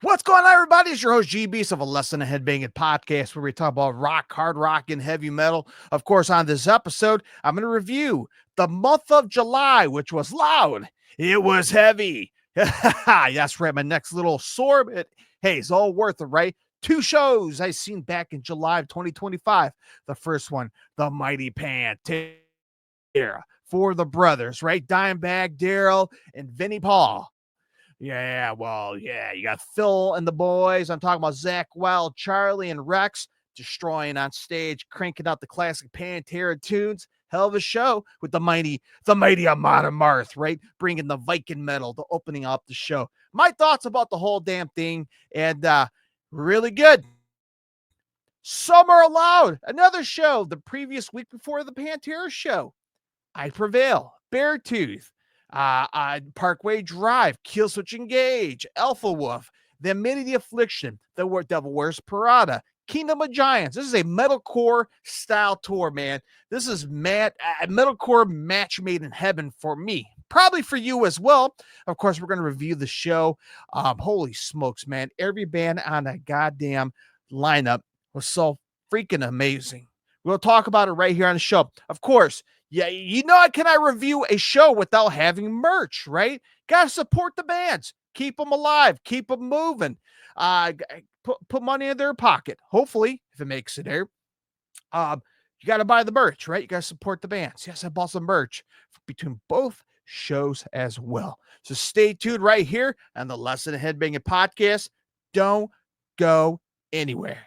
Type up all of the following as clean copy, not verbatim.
What's going on, everybody? It's your host, GBEAST of a Lesson In Headbanging Podcast, where we talk about rock, hard rock, and heavy metal. Of course, on this episode, I'm going to review the month of July, which was loud. It was heavy. That's right. My neck's a little sore, but hey, it's all worth it, right? 2 shows I seen back in July of 2025. The first one, the mighty Pantera for the brothers, right? Dimebag, Daryl, and Vinnie Paul. You got Phil and the boys. I'm talking about Zach Wild, Charlie, and Rex destroying on stage, cranking out the classic Pantera tunes. Hell of a show with the mighty Amon Amarth, right? Bringing the Viking metal to opening up the show. My thoughts about the whole damn thing, and really good. Summer Allowed, another show the previous week before the Pantera show. I Prevail, Beartooth, Parkway Drive, Killswitch Engage, Alpha Wolf, The Amenity Affliction, The Devil Wears Prada, Kingdom of Giants. This is a metalcore style tour, man. This is metalcore match made in heaven for me. Probably for you as well. Of course, we're going to review the show. Holy smokes, man. Every band on that goddamn lineup was so freaking amazing. We'll talk about it right here on the show. Of course, yeah, I cannot review a show without having merch, right? Got to support the bands. Keep them alive. Keep them moving. Put money in their pocket. Hopefully, if it makes it there. You got to buy the merch, right? You got to support the bands. Yes, I bought some merch between both shows as well. So stay tuned right here on the Lesson In Headbanging Podcast. Don't go anywhere.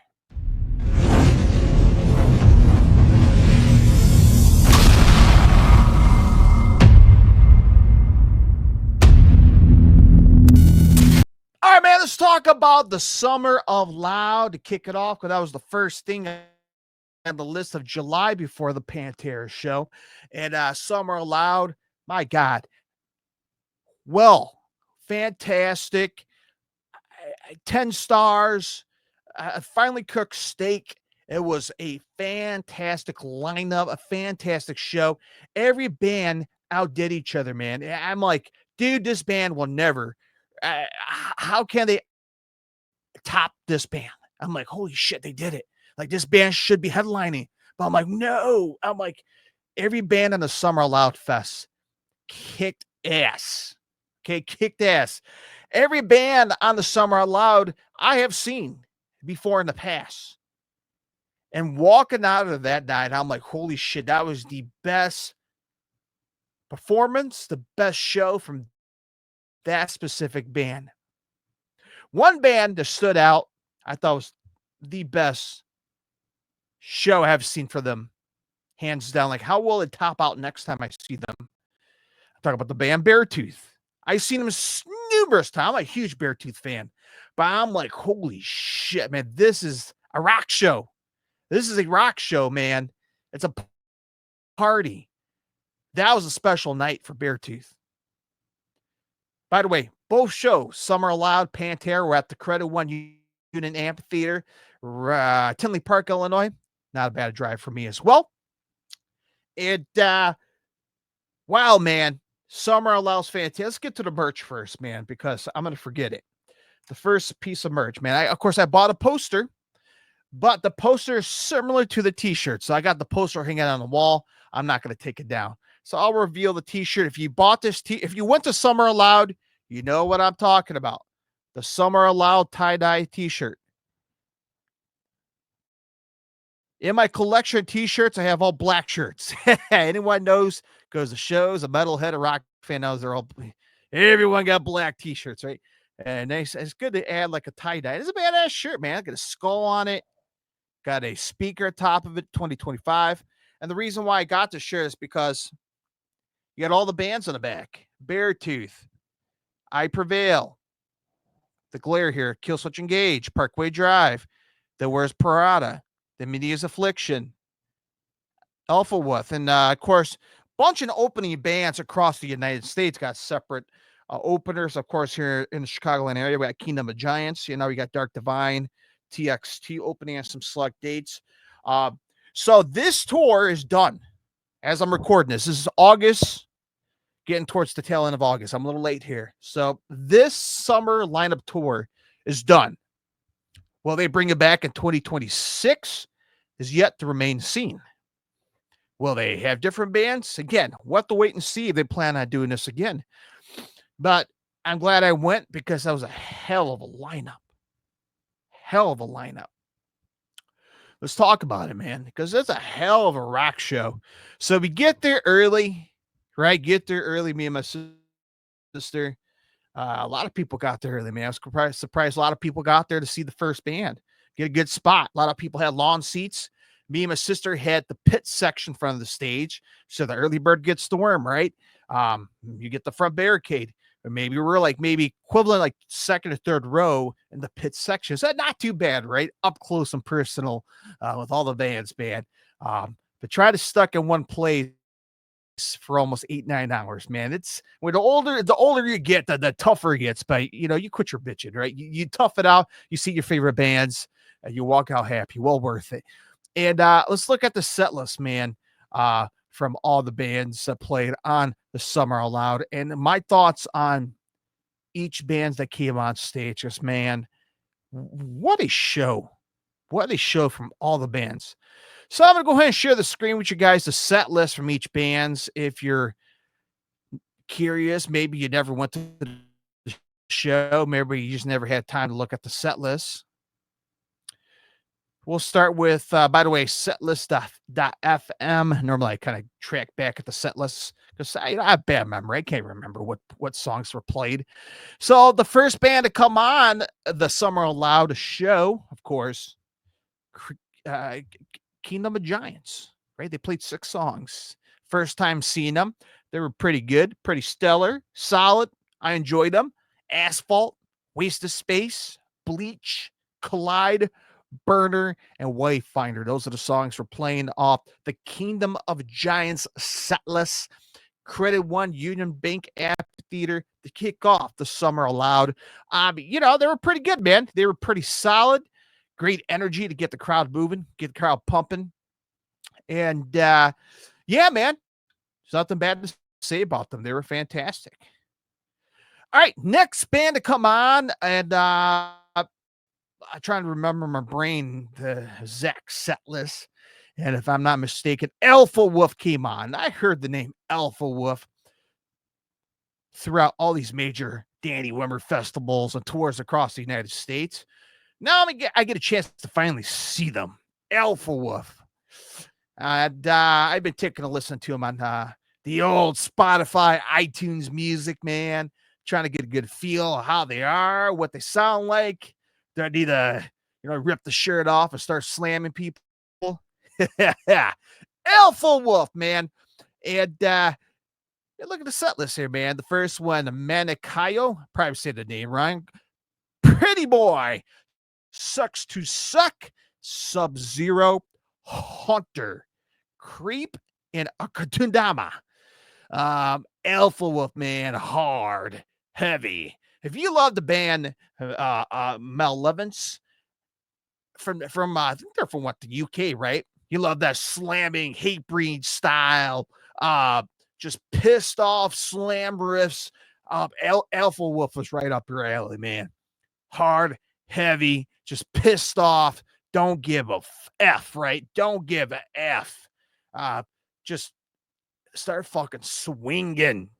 All right, man, let's talk about the Summer of Loud to kick it off, because that was the first thing on the list of July before the Pantera show. And Summer of Loud, my God. Well, fantastic. 10 stars. Finely cooked steak. It was a fantastic lineup, a fantastic show. Every band outdid each other, man. I'm like, dude, this band will never. How can they top this band? I'm like, holy shit, they did it. Like, this band should be headlining. But I'm like, no. I'm like, every band on the Summer Loud Fest kicked ass. Okay, kicked ass. Every band on the Summer Loud I have seen before in the past. And walking out of that night, I'm like, holy shit, that was the best performance, the best show from that specific band. One band that stood out, I thought was the best show I have seen for them, hands down. Like, how will it top out next time I see them? I'm talking about the band Beartooth. I've seen them numerous times. I'm a huge Beartooth fan, but I'm like, holy shit, man, this is a rock show. This is a rock show, man. It's a party. That was a special night for Beartooth. By the way, both shows, Summer Allowed, Pantera, were at the Credit One Unit Amphitheater, Tinley Park, Illinois. Not a bad drive for me as well. Wow, man. Summer Allowed's fantastic. Let's get to the merch first, man, because I'm going to forget it. The first piece of merch, man. I bought a poster, but the poster is similar to the t-shirt. So I got the poster hanging on the wall. I'm not going to take it down. So I'll reveal the t-shirt. If you bought this if you went to Summer Allowed, you know what I'm talking about. The Summer Allowed tie-dye t-shirt. In my collection of t-shirts, I have all black shirts. Anyone knows, goes to shows, a metalhead, a rock fan knows everyone got black t-shirts, right? And it's good to add like a tie-dye. It's a badass shirt, man. Got a skull on it. Got a speaker top of it, 2025. And the reason why I got this shirt is because you got all the bands on the back. Beartooth, I Prevail, The Glare here, Killswitch Engage, Parkway Drive, The Wears Prada, The Media's Affliction, Alpha Wolf, and of course, bunch of opening bands across the United States got separate openers. Of course, here in the Chicagoland area, we got Kingdom of Giants. We got Dark Divine, TXT opening on some select dates. So this tour is done as I'm recording this. This is August, getting towards the tail end of August. I'm a little late here. So this summer lineup tour is done. Will they bring it back in 2026? Is yet to remain seen. Will they have different bands? Again, we'll have to wait and see if they plan on doing this again. But I'm glad I went because that was a hell of a lineup. Hell of a lineup. Let's talk about it, man, because it's a hell of a rock show. So we get there early, right? Get there early, me and my sister. A lot of people got there early, man. I was surprised a lot of people got there to see the first band, get a good spot. A lot of people had lawn seats. Me and my sister had the pit section front of the stage. So the early bird gets the worm, right? You get the front barricade. Or maybe we're like maybe equivalent like second or third row in the pit section. So not too bad, right? Up close and personal with all the bands, man. But try to stuck in one place for almost 8-9 hours, man. It's when the older you get, the tougher it gets. But you quit your bitching, right? You tough it out. You see your favorite bands, and you walk out happy. Well worth it. And let's look at the set list, man. From all the bands that played on the Summer Aloud, and my thoughts on each band that came on stage. Just man, what a show! What a show from all the bands. So I'm gonna go ahead and share the screen with you guys, the set list from each bands. If you're curious, maybe you never went to the show, maybe you just never had time to look at the set list. We'll start with, by the way, setlist.fm. Normally, I kind of track back at the set lists because I have bad memory. I can't remember what songs were played. So the first band to come on the Summer Aloud show, of course, Kingdom of Giants, right? They played 6 songs. First time seeing them. They were pretty good, pretty stellar, solid. I enjoyed them. Asphalt, Waste of Space, Bleach, Collide, Burner, and Wayfinder. Those are the songs we're playing off the Kingdom of Giants set list. Credit 1 Union Bank Amphitheater to kick off the Summer Aloud. They were pretty good, man. They were pretty solid. Great energy to get the crowd moving, get the crowd pumping. And yeah, man, there's nothing bad to say about them. They were fantastic. All right, next band to come on, and I'm trying to remember my brain, the Zach set list. And if I'm not mistaken, Alpha Wolf came on. I heard the name Alpha Wolf throughout all these major Danny Wimmer festivals and tours across the United States. Now I get a chance to finally see them. Alpha Wolf. And I've been taking a listen to them on the old Spotify, iTunes music, man. Trying to get a good feel of how they are, what they sound like. Do I need to, rip the shirt off and start slamming people? Alpha Wolf, man. And look at the set list here, man. The first one, Manikayo, probably say the name wrong. Pretty Boy, Sucks to Suck, Sub-Zero, Hunter, Creep, and Akatundama. Alpha Wolf, man, hard, heavy. If you love the band Malevolence from I think they're from the UK, right? You love that slamming, hate breed style, just pissed off slam riffs. Alpha Wolf was right up your alley, man. Hard, heavy, just pissed off. Don't give a F, right? Don't give a F. Just start fucking swinging.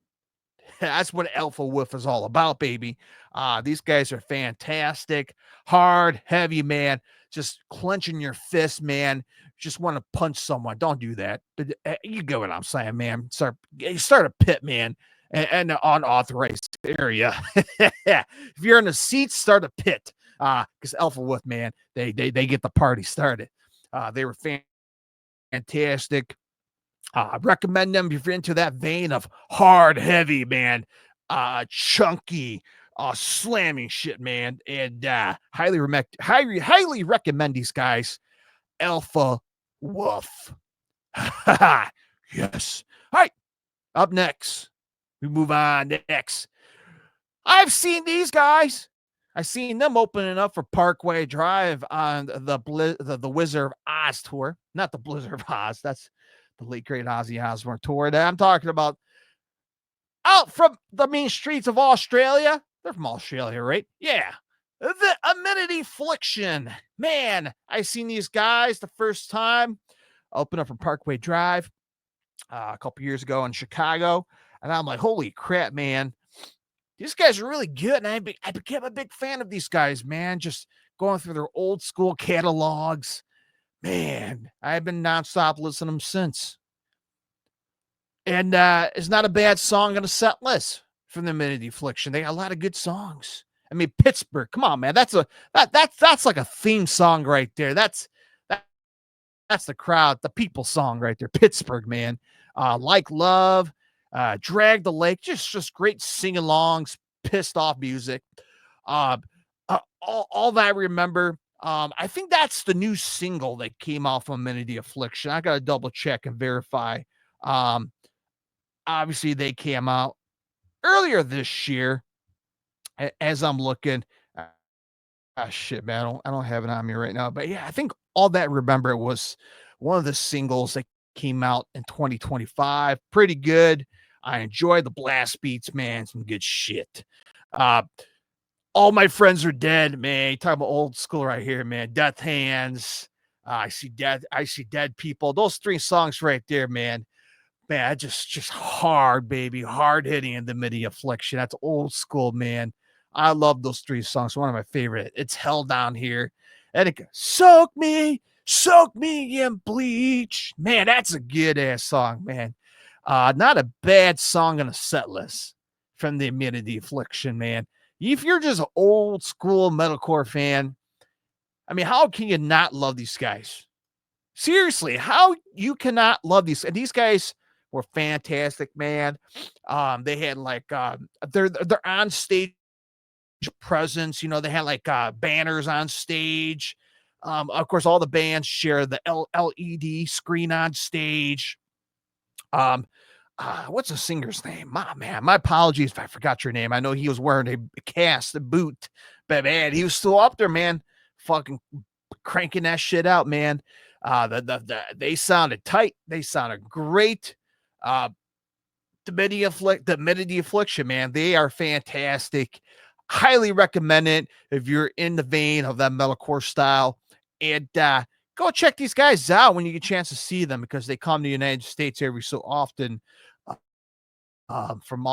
That's what Alpha Wolf is all about, baby. These guys are fantastic. Hard, heavy, man. Just clenching your fist, man. Just want to punch someone. Don't do that. But you get what I'm saying, man. Start a pit, man, and an unauthorized area. If you're in the seats, start a pit. Because Alpha Wolf, man, they get the party started. They were fantastic. Recommend them if you're into that vein of hard, heavy, man, chunky, slamming shit, man. And highly recommend these guys. Alpha Wolf. Yes. All right. Up next, we move on next. I've seen these guys. I've seen them opening up for Parkway Drive on the Wizard of Oz tour. Not the Blizzard of Oz. That's the late great Ozzy Osbourne tour that I'm talking about. Out from the mean streets of Australia. They're from Australia, right? Yeah. The Amenity Affliction. Man, I seen these guys the first time open up for Parkway Drive a couple years ago in Chicago. And I'm like, holy crap, man. These guys are really good. And I became a big fan of these guys, man. Just going through their old school catalogs. Man, I've been nonstop listening to them since. And it's not a bad song on a set list from the Amenity Affliction. They got a lot of good songs. I mean, Pittsburgh, come on, man. That's like a theme song right there. That's the crowd, the people song right there. Pittsburgh, man. Like Love, Drag the Lake, just great sing-alongs, pissed off music. All that I remember. I think that's the new single that came out from Amenity Affliction. I gotta double check and verify. Obviously they came out earlier this year. As I'm looking, shit, man, I don't have it on me right now, but yeah, I think all that I remember was one of the singles that came out in 2025. Pretty good. I enjoy the blast beats, man. Some good shit. All My Friends Are Dead, man. You talk about old school right here, man. Death Hands. I see dead people. Those three songs right there, man. Man, just hard, baby. Hard hitting in the Amenity Affliction. That's old school, man. I love those three songs. One of my favorite. It's Hell Down Here. And it goes, soak me in bleach. Man, that's a good ass song, man. Not a bad song on a set list from the Amenity Affliction, man. If you're just an old school metalcore fan, I mean, how can you not love these guys? Seriously, how you cannot love these? And these guys were fantastic, man. They had like their on stage presence. You know, they had like banners on stage. Of course, all the bands share the LED screen on stage. What's the singer's name? My apologies if I forgot your name. I know he was wearing a cast, a boot, but man, he was still up there, man. Fucking cranking that shit out, man. They sounded tight. They sounded great. The Amenity Affliction, man. They are fantastic. Highly recommend it if you're in the vein of that metalcore style. And go check these guys out when you get a chance to see them, because they come to the United States every so often from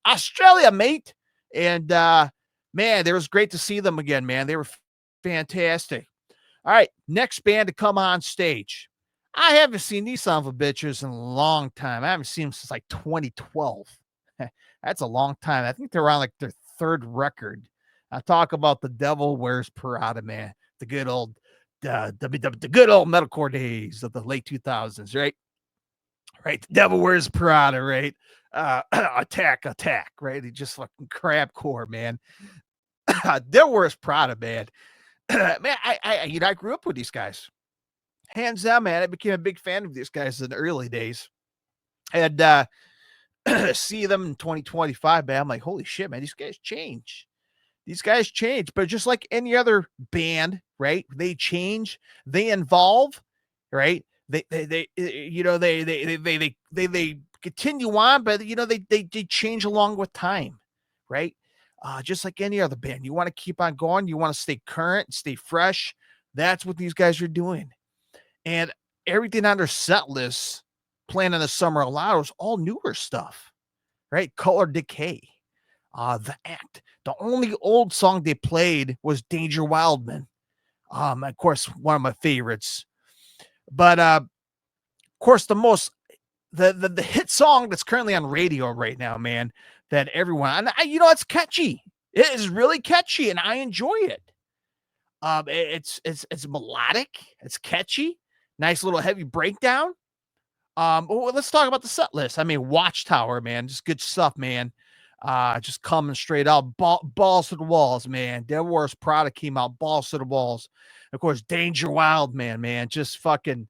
Australia, mate. And man, it was great to see them again, man. They were fantastic. All right, next band to come on stage. I haven't seen these son of a bitches in a long time. I haven't seen them since like 2012. That's a long time. I think they're on like their third record. I talk about the Devil Wears Prada, man. The good old the good old metalcore days of the late 2000s, right? Right. The Devil Wears Prada, right? Attack, right? They just fucking crapcore, man. Devil Wears Prada, man. Man, I grew up with these guys. Hands down, man. I became a big fan of these guys in the early days. And see them in 2025, man. I'm like, holy shit, man, these guys change. These guys change, but just like any other band, right? They change, they evolve, right? They continue on, but you know, they change along with time, right? Just like any other band, you want to keep on going, you want to stay current, stay fresh. That's what these guys are doing. And everything on their set list, Playing in the Summer Aloud, was all newer stuff, right? Color Decay, The Act. The only old song they played was Danger Wildman. Of course, one of my favorites. But of course, the hit song that's currently on radio right now, man, that everyone, it's catchy. It is really catchy, and I enjoy it. It's melodic, it's catchy, nice little heavy breakdown. Let's talk about the set list. I mean, Watchtower, man, just good stuff, man. Just coming straight out, balls to the walls, man. Devil Wears Prada came out, balls to the walls. Of course, Danger Wildman, man, just fucking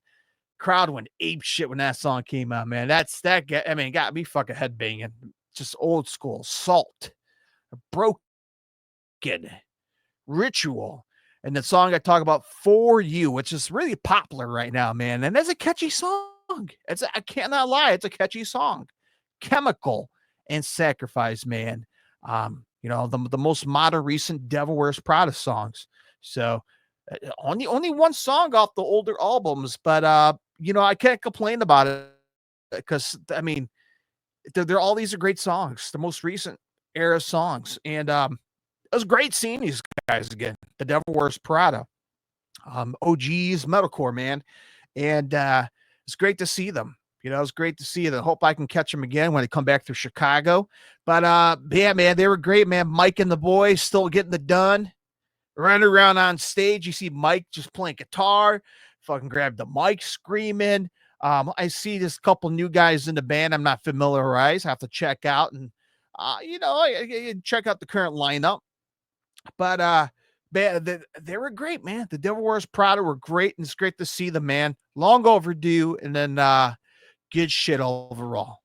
crowd went ape shit when that song came out, man. Got me fucking headbanging. Just old school. Salt, Broken, Ritual, and the song I talk about, For You, which is really popular right now, man. And that's a catchy song. I cannot lie, it's a catchy song. Chemical and Sacrifice, man. the most modern recent Devil Wears Prada songs. So only one song off the older albums, but I can't complain about it because I mean they're all these are great songs, the most recent era songs, and it was great seeing these guys again. The Devil Wears Prada, OGs metalcore, man, and it's great to see them. It's great to see them. Hope I can catch them again when they come back through Chicago. But yeah, man, they were great, man. Mike and the boys still getting it done. Running around on stage, you see Mike just playing guitar, fucking grab the mic, screaming. I see this couple new guys in the band I'm not familiarized. I have to check out and I check out the current lineup. But they were great, man. The Devil Wears Prada were great, and it's great to see them, man. Long overdue, and then good shit overall.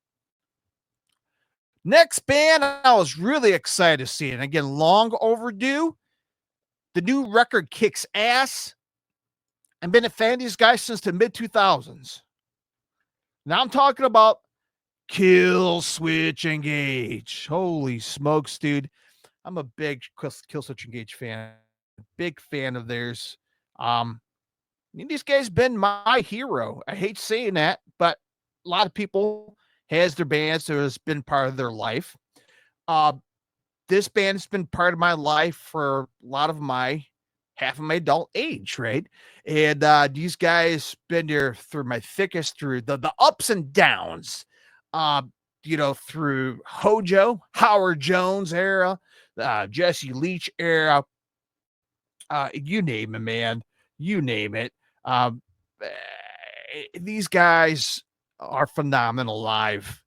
Next band I was really excited to see, and again, long overdue. The new record kicks ass. I've been a fan of these guys since the mid-2000s. Now I'm talking about Kill Switch Engage. Holy smokes, dude. I'm a big Kill Switch Engage fan. Big fan of theirs. These guys been my hero. I hate saying that, but a lot of people has their bands that has been part of their life. This band has been part of my life for a lot of half of my adult age, right? And these guys been there through my thickest, through the ups and downs, through Hojo, Howard Jones era, Jesse Leach era, you name it, man, you name it. These guys are phenomenal live.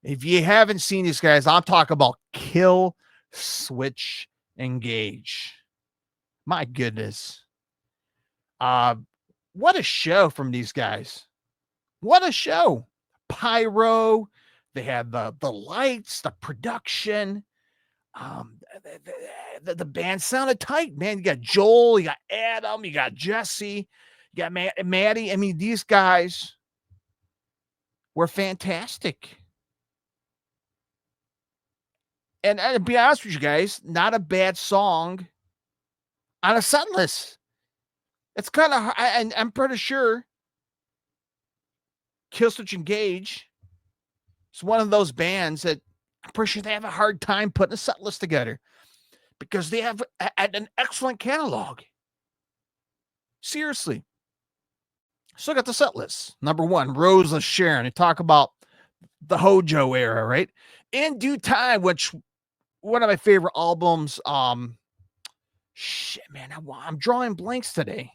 If you haven't seen these guys, I'm talking about Kill Switch Engage. My goodness. What a show from these guys. What a show. Pyro. They had the lights, the production. The band sounded tight, man. You got Joel, you got Adam, you got Jesse, you got Maddie. I mean, these guys were fantastic. And to be honest with you guys, not a bad song on a set list. It's kind of, and I'm pretty sure Killswitch Engage is one of those bands that I'm pretty sure they have a hard time putting a set list together because they have an excellent catalog. Seriously. So I got the set list. Number one, Rose of Sharon. They talk about the Hojo era, right? In Due Time, which one of my favorite albums. Shit, man, I'm drawing blanks today.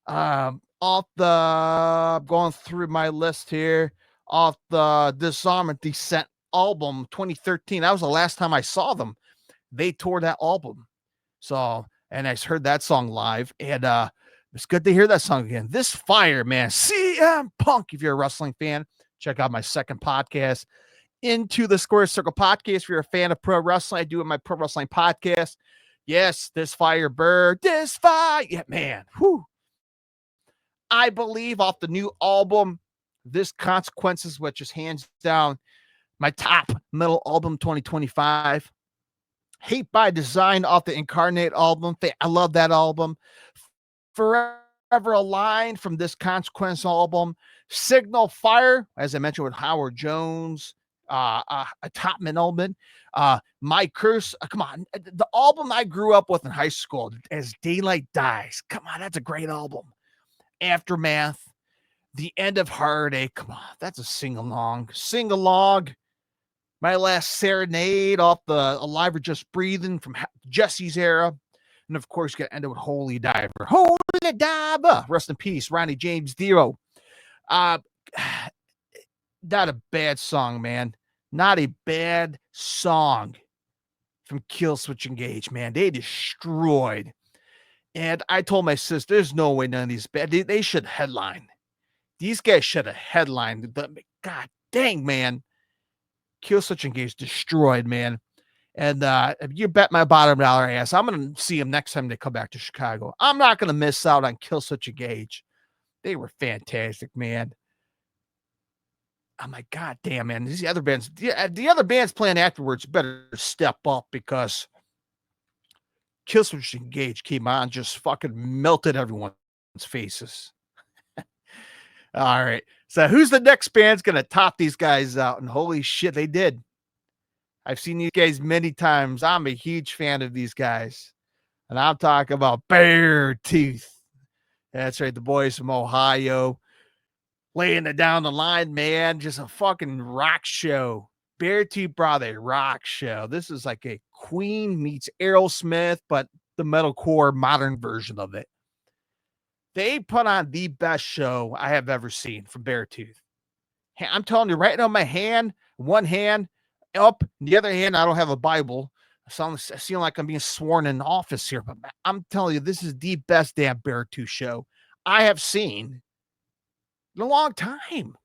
I'm going through my list here. Off the Disarm and Descent album, 2013. That was the last time I saw them. They tore that album. So, and I heard that song live, and it's good to hear that song again. This Fire, man, CM Punk. If you're a wrestling fan, check out my second podcast, Into the Square Circle podcast. If you're a fan of pro wrestling, I do it my pro wrestling podcast. Yes, This Fire Bird, This Fire. Yeah, man. Whew. I believe off the new album, This Consequences, which is hands down my top metal album 2025. Hate by Design off the Incarnate album. I love that album. Forever Aligned from This Consequence album. Signal Fire, as I mentioned with Howard Jones, a top element. My Curse, come on, the album I grew up with in high school, As Daylight Dies. Come on, that's a great album. Aftermath, The End of Heartache. Come on, that's a sing-along. Sing-along. My Last Serenade off the Alive or Just Breathing from Jesse's era. And of course, you got to end it with Holy Diver. Holy Diver. Rest in peace, Ronnie James Dio. Not a bad song, man. Not a bad song from Killswitch Engage, man. They destroyed. And I told my sister, there's no way none of these bad. They should headline. These guys should have headlined. God dang, man. Killswitch Engage destroyed, man. And if you bet my bottom dollar ass, I'm going to see them next time they come back to Chicago. I'm not going to miss out on Killswitch Engage. They were fantastic, man. I'm like, God damn, man, these other bands, the other bands playing afterwards better step up because Killswitch Engage came on, just fucking melted everyone's faces. All right. So who's the next band's going to top these guys out? And holy shit, they did. I've seen these guys many times. I'm a huge fan of these guys. And I'm talking about Beartooth. That's right. The boys from Ohio laying it down the line, man. Just a fucking rock show. Beartooth brought a rock show. This is like a Queen meets Aerosmith, but the metalcore modern version of it. They put on the best show I have ever seen from Beartooth. I'm telling you, right now, my hand, one hand up, the other hand, I don't have a Bible. I seem like I'm being sworn in office here, but I'm telling you, this is the best damn Beartooth show I have seen in a long time.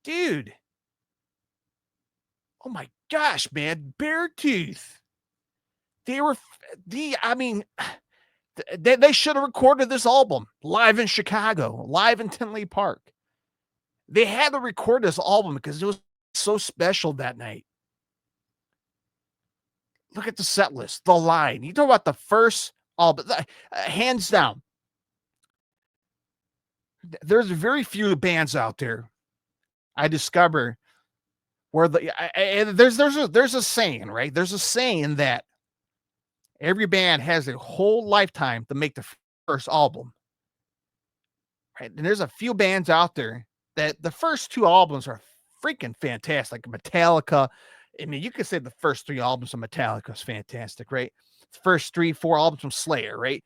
Dude. Oh my gosh, man. Beartooth. They should have recorded this album live in Chicago, live in Tinley Park. They had to record this album because it was so special that night. Look at the set list, the line. You talk about the first album, hands down. There's very few bands out there I discover where there's a saying, right? There's a saying that every band has a whole lifetime to make the first album, right? And there's a few bands out there that the first two albums are freaking fantastic. Metallica, I mean, you could say the first three albums of Metallica is fantastic, right? First 3-4 albums from Slayer, right?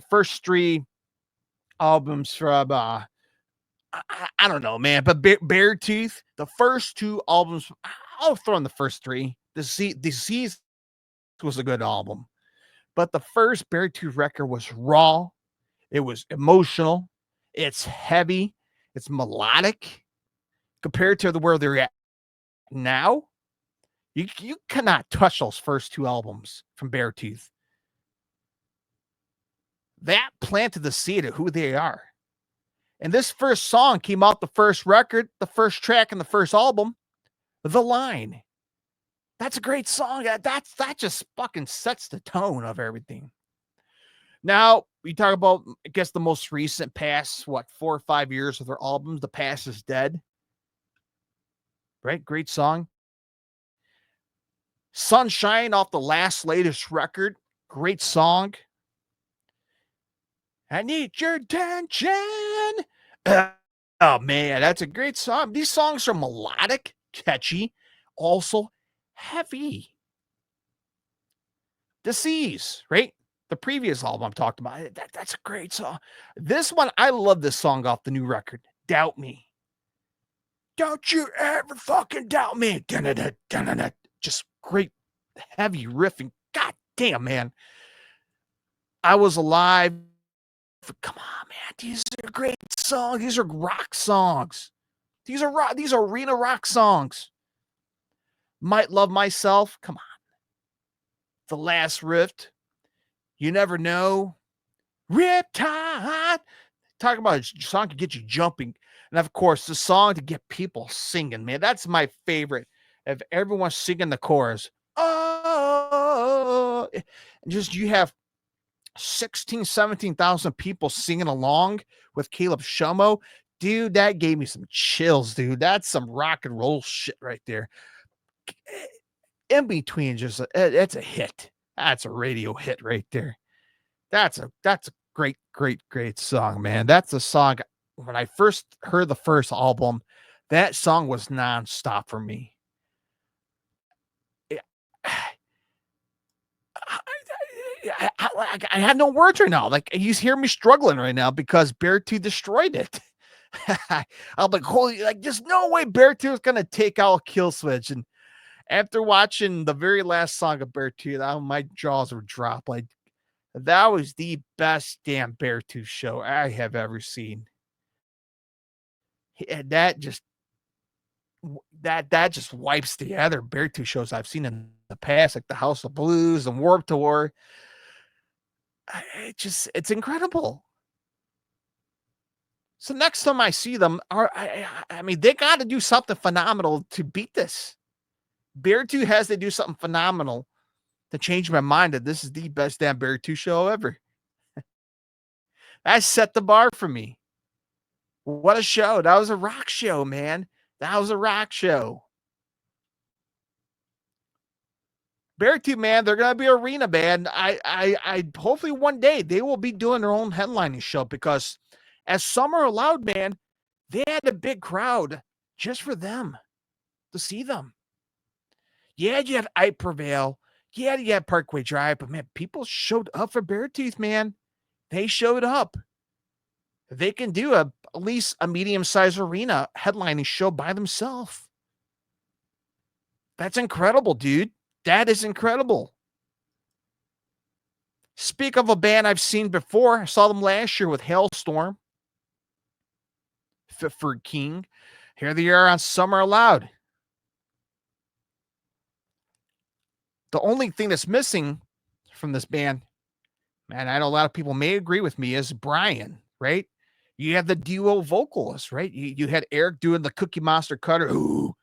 First three albums from I don't know, man, but Beartooth, the first two albums, I'll throw in the first three. Disease was a good album, but the first Beartooth record was raw. It was emotional. It's heavy. It's melodic compared to where they're at now. You cannot touch those first two albums from Beartooth. That planted the seed of who they are. And this first song came out the first record, the first track in the first album, The Line. That's a great song. That just fucking sets the tone of everything. Now, we talk about, I guess, the most recent past, 4 or 5 years of their albums, The Past is Dead. Right? Great song. Sunshine off the latest record. Great song. I need your attention. Oh, man, that's a great song. These songs are melodic, catchy, also heavy. Disease, right? The previous album I'm talking about, that's a great song. This one, I love this song off the new record, Doubt Me. Don't you ever fucking doubt me. Dun-dun-dun, dun-dun-dun. Just great, heavy riffing. God damn, man. I Was Alive. Come on, man. These are great songs. These are rock songs. These are arena rock songs. Might Love Myself. Come on. The Last Rift. You Never Know. Riptide. Talking about a song to get you jumping. And of course, the song to get people singing, man. That's my favorite. If everyone's singing the chorus. Oh. And just you have 17,000 people singing along with Caleb Shomo. Dude, that gave me some chills, dude. That's some rock and roll shit right there. In between, just it's a hit. That's a radio hit right there. That's a great song, man. That's a song. When I first heard the first album, that song was nonstop for me. I have no words right now. Like, you hear me struggling right now because Beartooth destroyed it. I'm like, holy, like, there's no way Beartooth is gonna take out Killswitch. And after watching the very last song of Beartooth, my jaws were dropped. Like, that was the best damn Beartooth show I have ever seen. And that just wipes the other Beartooth shows I've seen in the past, like the House of Blues and Warped Tour. It's incredible. So next time I see them, I mean, they got to do something phenomenal to beat this. Beartooth has to do something phenomenal to change my mind that this is the best damn Beartooth show ever. That set the bar for me. What a show. That was a rock show, man. That was a rock show. Beartooth, man, they're gonna be arena band. I hopefully one day they will be doing their own headlining show, because as Summer Allowed, man, they had a big crowd just for them to see them. Yeah, you had I Prevail. Yeah, you had Parkway Drive, but man, people showed up for Beartooth, man. They showed up. They can do at least a medium-sized arena headlining show by themselves. That's incredible, dude. That is incredible. Speak of a band I've seen before, I saw them last year with Hailstorm, for King. Here they are on Summer Allowed. The only thing that's missing from this band, man, I know a lot of people may agree with me, is Brian, right? You have the duo vocalists, right? You had Eric doing the Cookie Monster Cutter, ooh,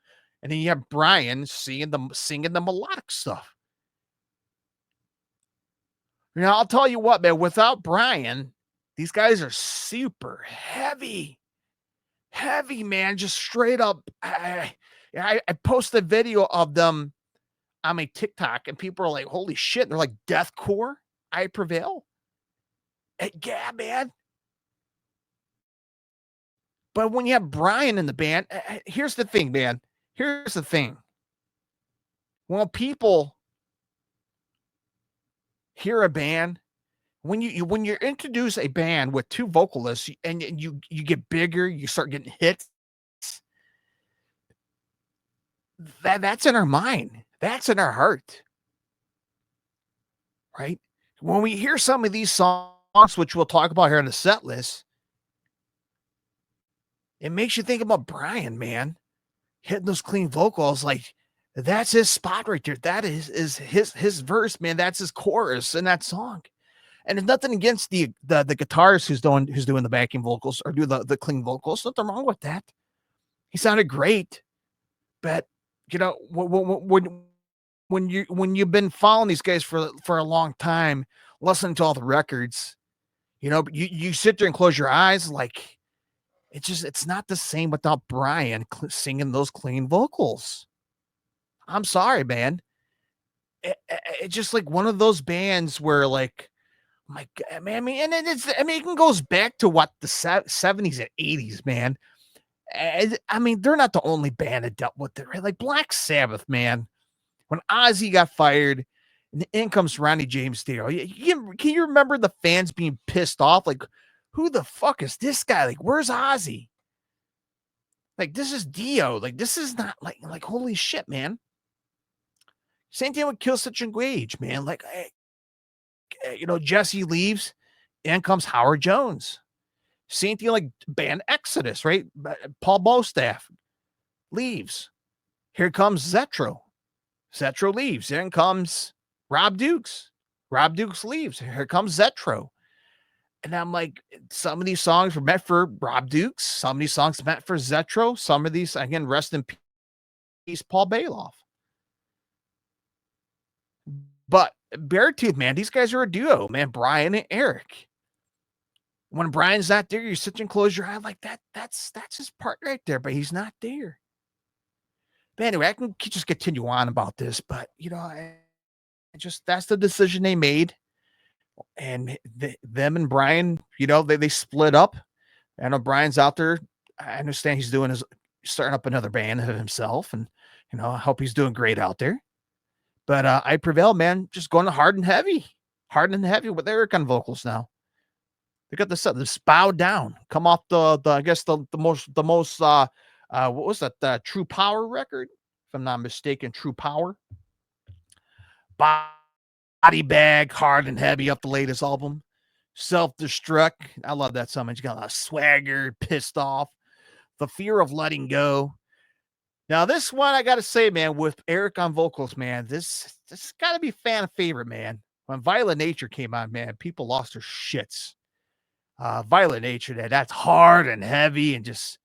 and then you have Brian singing the melodic stuff. Now, I'll tell you what, man, without Brian, these guys are super heavy. Heavy, man, just straight up. I posted a video of them on my TikTok, and people are like, holy shit. They're like, deathcore, I Prevail. Yeah, man. But when you have Brian in the band, here's the thing, man. Here's the thing. When people hear a band, when you introduce a band with two vocalists and you get bigger, you start getting hits, that's in our mind. That's in our heart. Right? When we hear some of these songs, which we'll talk about here in the set list, it makes you think about Brian, man, hitting those clean vocals. Like, that's his spot right there. That is his verse, man. That's his chorus in that song. And it's nothing against the guitarist who's doing the backing vocals or do the clean vocals. Nothing wrong with that. He sounded great, but you know, when you've been following these guys for a long time, listening to all the records, you know, you sit there and close your eyes, like it's not the same without Brian singing those clean vocals. I'm sorry, man. It's just like one of those bands where, like, my God, man, and it goes back to what the 70s and 80s, man. I mean, they're not the only band that dealt with it, right? Like Black Sabbath, man. When Ozzy got fired, and in comes Ronnie James Dio. Can you remember the fans being pissed off? Like, who the fuck is this guy? Like, where's Ozzy? Like, this is Dio. Like, this is not like holy shit, man. Same thing with Killswitch Engage, man. Like, you know, Jesse leaves, in comes Howard Jones. Same thing like band Exodus, right? Paul Bostaff leaves. Here comes Zetro. Zetro leaves. In comes Rob Dukes. Rob Dukes leaves. Here comes Zetro. And I'm like, some of these songs were meant for Rob Dukes. Some of these songs meant for Zetro. Some of these, again, rest in peace, Paul Bailoff. But Beartooth, man, these guys are a duo, man. Brian and Eric. When Brian's not there, you sit and close your eye like that. That's his part right there, but he's not there. But anyway, I can just continue on about this, but you know, that's the decision they made. And them and Brian, you know, they split up. I know Brian's out there. I understand he's starting up another band of himself, and you know, I hope he's doing great out there. But I Prevail, man, just going hard and heavy with Eric on vocals now. They got this Bow Down, come off the I guess the most what was that, True Power record, if I'm not mistaken, True Power. Body Bag, hard and heavy up the latest album. Self-Destruct, I love that song. It's got a lot of swagger, pissed off. The Fear of Letting Go. Now this one, I gotta say, man, with Eric on vocals, man, this gotta be fan favorite, man. When Violent Nature came on, man, people lost their shits. Violent Nature, that's hard and heavy and just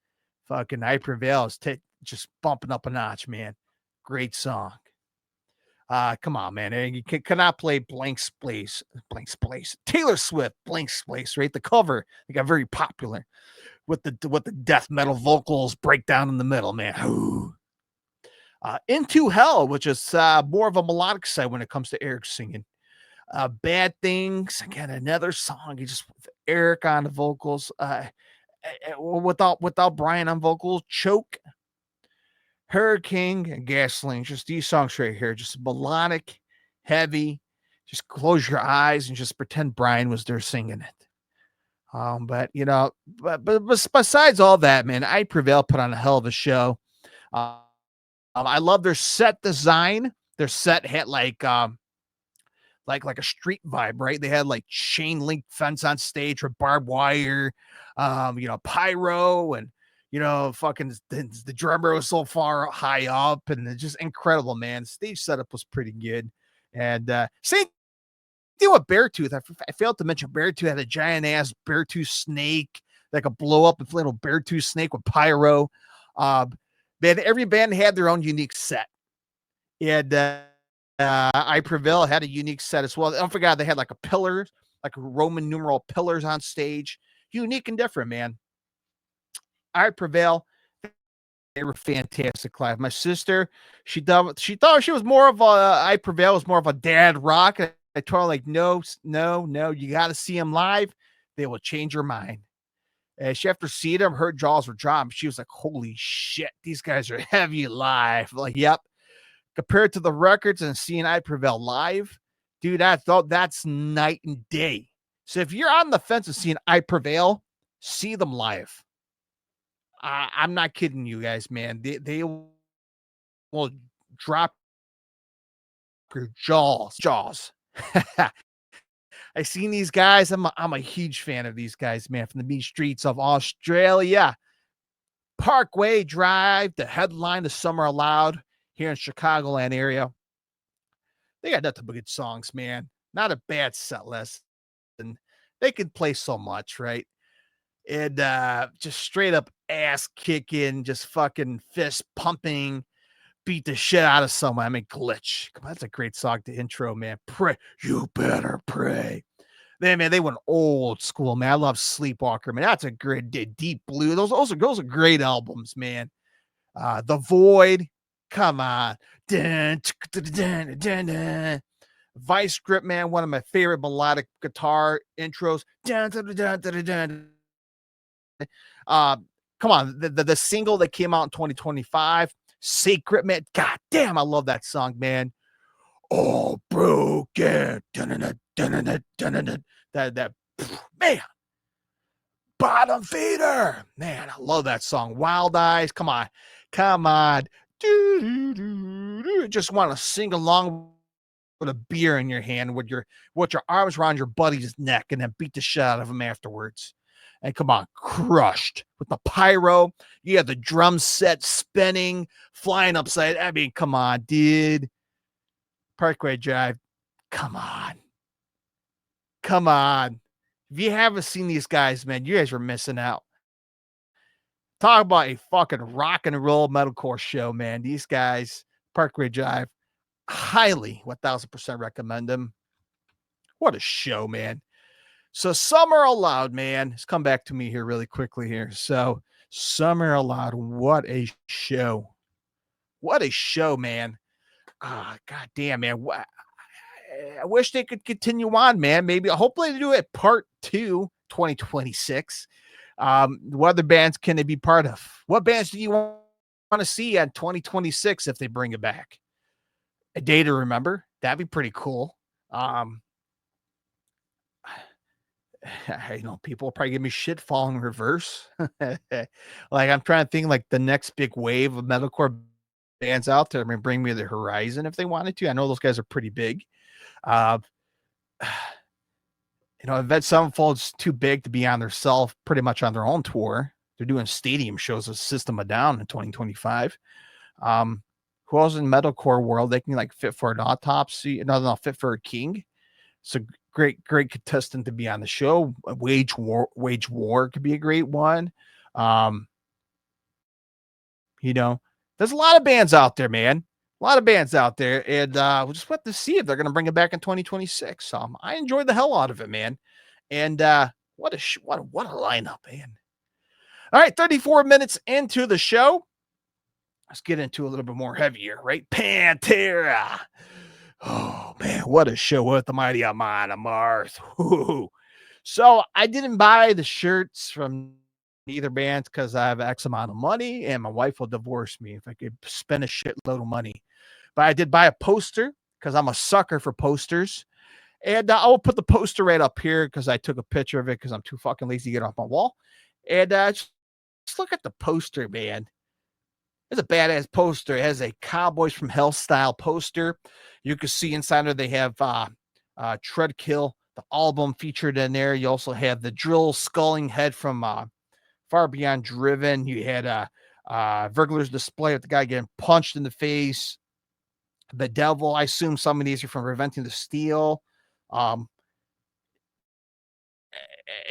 fucking I Prevail is just bumping up a notch, man. Great song. Come on, man. You cannot play Blank Space. Taylor Swift, Blank Space, right? The cover, they got very popular with the death metal vocals breakdown in the middle, man. Into Hell, which is more of a melodic side when it comes to Eric singing. Bad Things, again, another song. You just Eric on the vocals. Without Brian on vocals, Choke, Hurricane, and Gasoline. Just these songs right here, just melodic, heavy. Just close your eyes and just pretend Brian was there singing it. But you know, but besides all that, man, I Prevail put on a hell of a show. I love their set design. Their set had like a street vibe, right? They had like chain link fence on stage with barbed wire, pyro, and fucking the drummer was so far high up, and it's just incredible, man. Stage setup was pretty good, and same deal with Beartooth. I failed to mention Beartooth had a giant ass Beartooth snake, like a blow up little Beartooth snake with pyro. Every band had their own unique set, and I Prevail had a unique set as well. Don't forget they had like a pillar, like Roman numeral pillars on stage, unique and different, man. I Prevail, they were fantastic live. My sister, she thought she was more of a I Prevail was more of a dad rock. I told her like, no, you got to see them live. They will change your mind. And she, after seeing them, her jaws were dropped. She was like, holy shit, these guys are heavy live. Like, yep. Compared to the records and seeing I Prevail live, dude, that's night and day. So if you're on the fence of seeing I Prevail, see them live. I'm not kidding you guys, man. They will drop your jaws. I seen these guys. I'm a huge fan of these guys, man, from the mean streets of Australia. Parkway Drive, the headline, The Summer Aloud here in Chicagoland area. They got nothing but good songs, man. Not a bad set list. And they can play so much, right? And just straight up ass kicking, just fucking fist pumping, beat the shit out of someone. I mean, Glitch. Come on, that's a great song to intro, man. Pray, you better pray. They went old school, man. I love Sleepwalker, man. That's a great Deep Blue. Those are great albums, man. The Void, come on. Vice Grip, man, one of my favorite melodic guitar intros. Come on, the single that came out in 2025, Sacred, man. God damn, I love that song, man. All broken. That man. Bottom Feeder. Man, I love that song. Wild Eyes. Come on. Just want to sing along with a beer in your hand with your arms around your buddy's neck and then beat the shit out of him afterwards. And come on, crushed with the pyro. You have the drum set spinning, flying upside. I mean, come on, dude. Parkway Drive. Come on. If you haven't seen these guys, man, you guys are missing out. Talk about a fucking rock and roll metalcore show, man. These guys, Parkway Drive, highly 1000% recommend them. What a show, man. So Summer Aloud, man, let's come back to me here really quickly here. So Summer Aloud, what a show. What a show, man. God damn, man. I wish they could continue on, man. Maybe, hopefully they do it part 2, 2026. What other bands can they be part of? What bands do you want to see at 2026 if they bring it back? A Day to Remember. That'd be pretty cool. People will probably give me shit following reverse. Like, I'm trying to think like the next big wave of metalcore bands out there. I mean, bring me the Horizon if they wanted to. I know those guys are pretty big. Avenged Sevenfold's too big to be on theirself, pretty much on their own tour. They're doing stadium shows with System of Down in 2025. Who else in metalcore world they can like fit for an autopsy? No, fit for a king. It's a great contestant to be on the show. Wage War could be a great one. Um, you know, there's a lot of bands out there, man. A lot of bands out there, and we'll just have to see if they're going to bring it back in 2026. I enjoyed the hell out of it, man. And what a lineup, man. All right, 34 minutes into the show. Let's get into a little bit more heavier, right? Pantera. Oh man, what a show with the mighty Amon Amarth. So I didn't buy the shirts from either band because I have X amount of money and my wife will divorce me if I could spend a shitload of money. But I did buy a poster because I'm a sucker for posters. And I'll put the poster right up here because I took a picture of it because I'm too fucking lazy to get off my wall. And just look at the poster, man. It's a badass poster. It has a Cowboys from Hell style poster. You can see inside there they have Treadkill, the album featured in there. You also have the drill sculling head from Far Beyond Driven. You had Vergler's display with the guy getting punched in the face. The Devil. I assume some of these are from Preventing the Steel.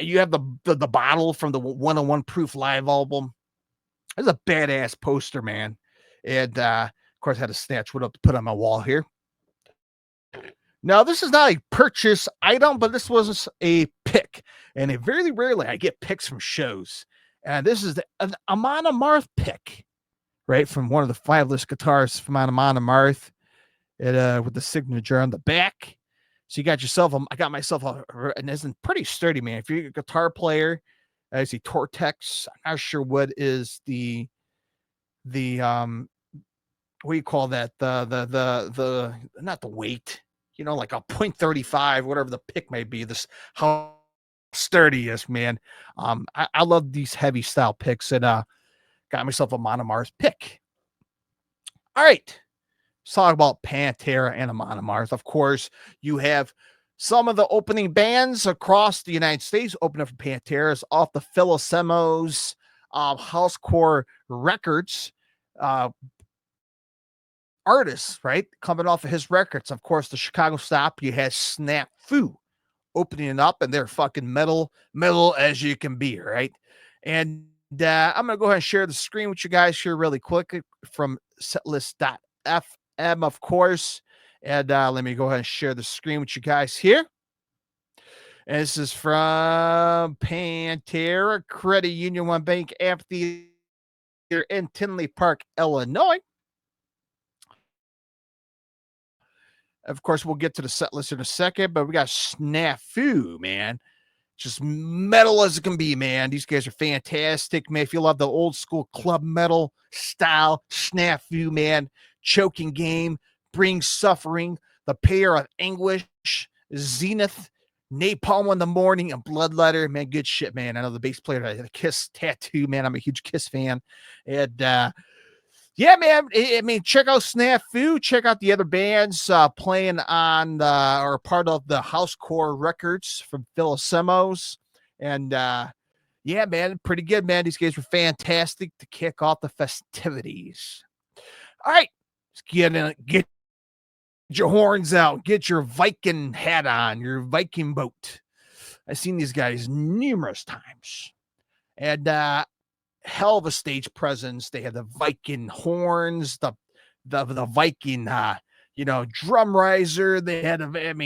You have the bottle from the 101 Proof live album. It's a badass poster, man. And of course, I had to snatch one up to put on my wall here. Now, this is not a purchase item, but this was a pick. And very rarely I get picks from shows. And this is an Amon Amarth pick, right? From one of the 5-list guitars from Amon Amarth. With the signature on the back. So you got yourself, I got myself and it's pretty sturdy, man. If you're a guitar player, I see Tortex. I'm not sure what is the what do you call that? The not the weight, like a 0.35, whatever the pick may be. This how sturdy is, man. I love these heavy style picks, and got myself a Amon Amarth pick. All right. Let's talk about Pantera and Amon Amarth. Of course, you have some of the opening bands across the United States open up for Pantera's off the Philosemos Housecore Records artists, right? Coming off of his records. Of course, the Chicago stop, you had SNAFU opening it up, and they're fucking metal as you can be, right? And I'm going to go ahead and share the screen with you guys here really quick from setlist.fm, of course. And let me go ahead and share the screen with you guys here. And this is from Pantera, Credit Union One Bank Amphitheater in Tinley Park, Illinois. Of course, we'll get to the set list in a second, but we got SNAFU, man. Just metal as it can be, man. These guys are fantastic, man. If you love the old school club metal style, SNAFU, man. Choking Game, Bring Suffering, The Pair of Anguish, Zenith, Napalm in the Morning, and Bloodletter, man. Good shit, man. I know the bass player had a Kiss tattoo, man. I'm a huge Kiss fan. And yeah, man. I mean, check out SNAFU. Check out the other bands playing on or part of the Housecore Records from Philosemos. And yeah, man, pretty good, man. These guys were fantastic to kick off the festivities. All right, let's get your horns out, get your Viking hat on, your Viking boat. I've seen these guys numerous times. And hell of a stage presence. They had the Viking horns, the Viking drum riser. They had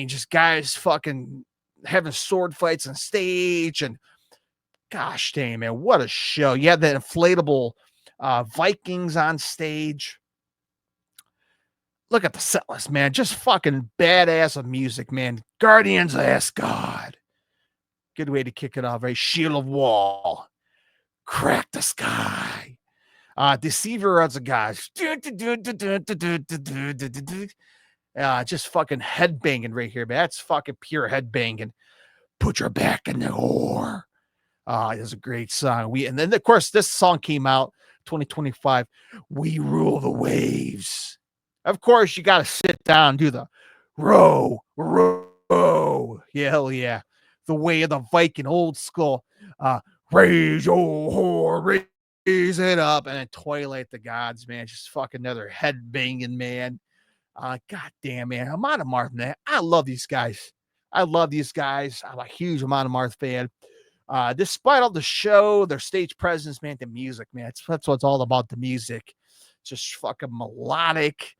just guys fucking having sword fights on stage, and gosh dang, man, what a show. You had the inflatable Vikings on stage. Look at the set list, man. Just fucking badass of music, man. Guardians of Asgard. Good way to kick it off, right? Shield of Wall. Crack the Sky. Deceiver as a guys. Just fucking headbanging right here, man. That's fucking pure headbanging. Put your back in the whore. It's a great song. And then of course this song came out 2025. We Rule the Waves. Of course, you got to sit down, do the row. Yeah, hell yeah. The way of the Viking, old school. Raise your whore, raise it up, and then Twilight the Gods, man. Just fucking another head banging, man. God damn, man. Amon Amarth, man. I love these guys. I love these guys. I'm a huge Amon Amarth fan. Despite all the show, their stage presence, man, the music, man, that's what it's all about. The music, just fucking melodic,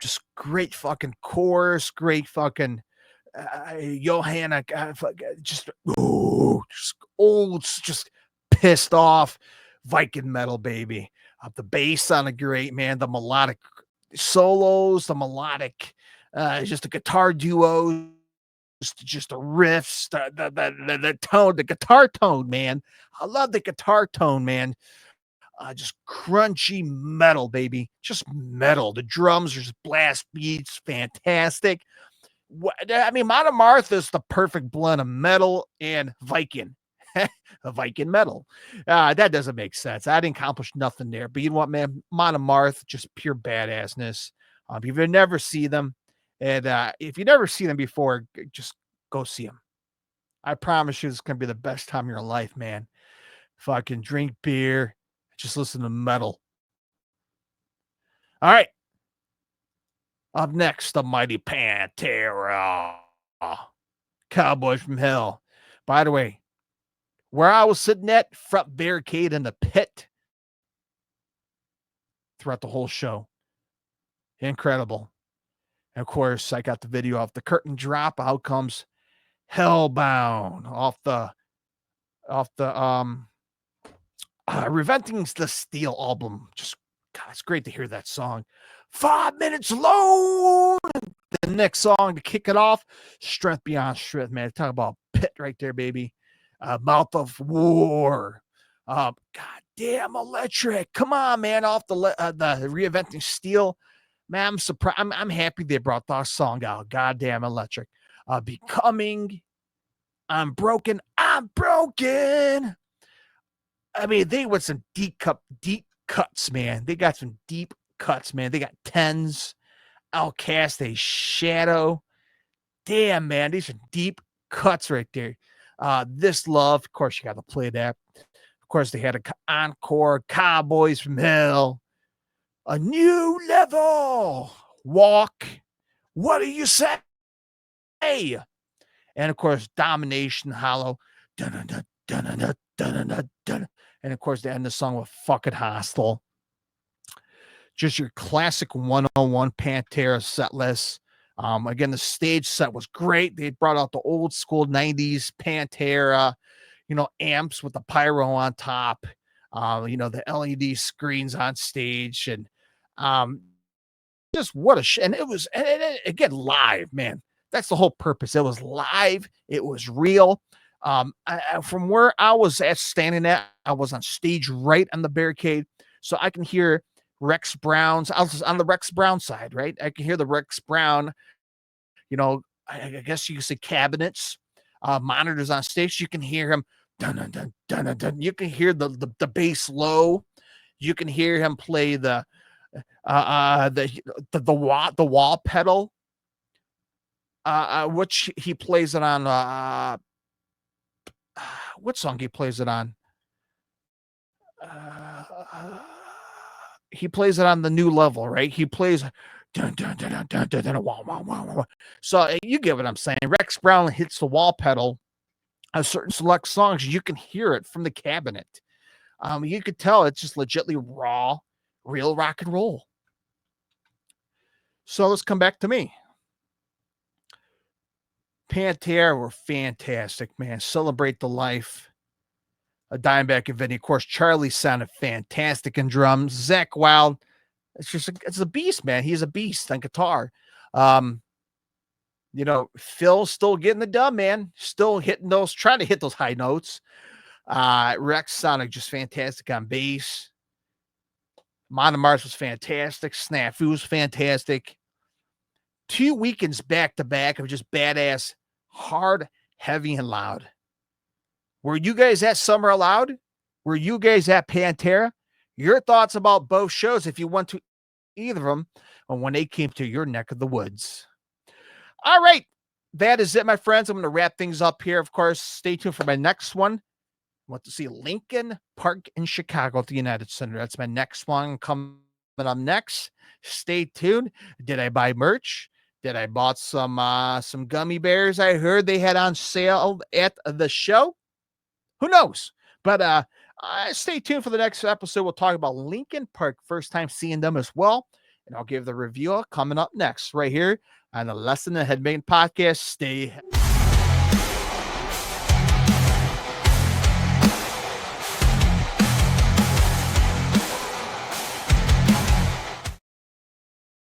just great fucking chorus, great fucking Johanna, just just old, just pissed off Viking metal, baby. The bass sounded great, man. The melodic solos, the melodic, just the guitar duos, just the riffs, the tone, the guitar tone, man. I love the guitar tone, man. Just crunchy metal, baby. Just metal. The drums are just blast beats, fantastic. I mean, Amon Amarth is the perfect blend of metal and Viking. A Viking metal. That doesn't make sense. I didn't accomplish nothing there. But you know what, man? Amon Amarth, just pure badassness. If you never see them, and if you never see them before, just go see them. I promise you, it's gonna be the best time of your life, man. Fucking drink beer, just listen to metal. All right. Up next, the mighty Pantera. Cowboys from Hell. By the way, where I was sitting at, front barricade in the pit throughout the whole show. Incredible. And of course, I got the video off the curtain drop. Out comes Hellbound off the Reventing the Steel album. Just, God, it's great to hear that song. 5 minutes alone. The next song to kick it off, Strength Beyond Strength, man. Talk about pit right there, baby. Mouth of War. God damn, electric. Come on, man. Off the Reinventing Steel. Man, I'm surprised. I'm happy they brought that song out. Goddamn electric. Becoming. I'm broken. I'm broken. I mean, they went some deep cuts, man. They got some deep cuts, man. They got Tens, Outcast, a Shadow. Damn, man. These are deep cuts right there. This Love, of course, you got to play that. Of course, they had an encore, Cowboys from Hell, A New Level, Walk, What Do You Say? And of course, Domination, Hollow, dun, dun, dun. And of course, they end the song with Fucking Hostile. Just your classic 101 Pantera set list. Again, the stage set was great. They brought out the old school 90s Pantera, amps with the pyro on top, the LED screens on stage. And just what a and it was, and again, live, man. That's the whole purpose. It was live. It was real. From where I was standing at, I was on stage right on the barricade. So I can hear Rex Brown's, I was on the Rex Brown side, right? I can hear the Rex Brown, I guess you could say cabinets, monitors on stage. You can hear him, dun, dun, dun, dun, dun, dun. You can hear the bass low. You can hear him play the wah pedal, which he plays it on. What song he plays it on? He plays it on The New Level, right? He plays dun, dun, dun, dun, dun, dun, dun, wah, wah, wah, wah. So you get what I'm saying. Rex Brown hits the wall pedal on certain select songs. You can hear it from the cabinet. You could tell it's just legitly raw, real rock and roll. So let's come back to me. Pantera were fantastic, man. Celebrate the Life. A Dimeback and Vinny. Of course, Charlie sounded fantastic in drums. Zach Wild, it's a beast, man. He's a beast on guitar. Phil's still getting the dub, man. Still hitting those, trying to hit those high notes. Rex sounded just fantastic on bass. Amon Amarth was fantastic. SNAFU was fantastic. 2 weekends back to back of just badass, hard, heavy, and loud. Were you guys at Summer Loud? Were you guys at Pantera? Your thoughts about both shows, if you went to either of them, or when they came to your neck of the woods. All right. That is it, my friends. I'm going to wrap things up here. Of course, stay tuned for my next one. I want to see Lincoln Park in Chicago at the United Center. That's my next one coming up next. Stay tuned. Did I buy merch? Did I bought some gummy bears? I heard they had on sale at the show. Who knows? But stay tuned for the next episode. We'll talk about Linkin Park, first time seeing them as well. And I'll give the review coming up next right here on the Lesson in Headbanging Podcast. Stay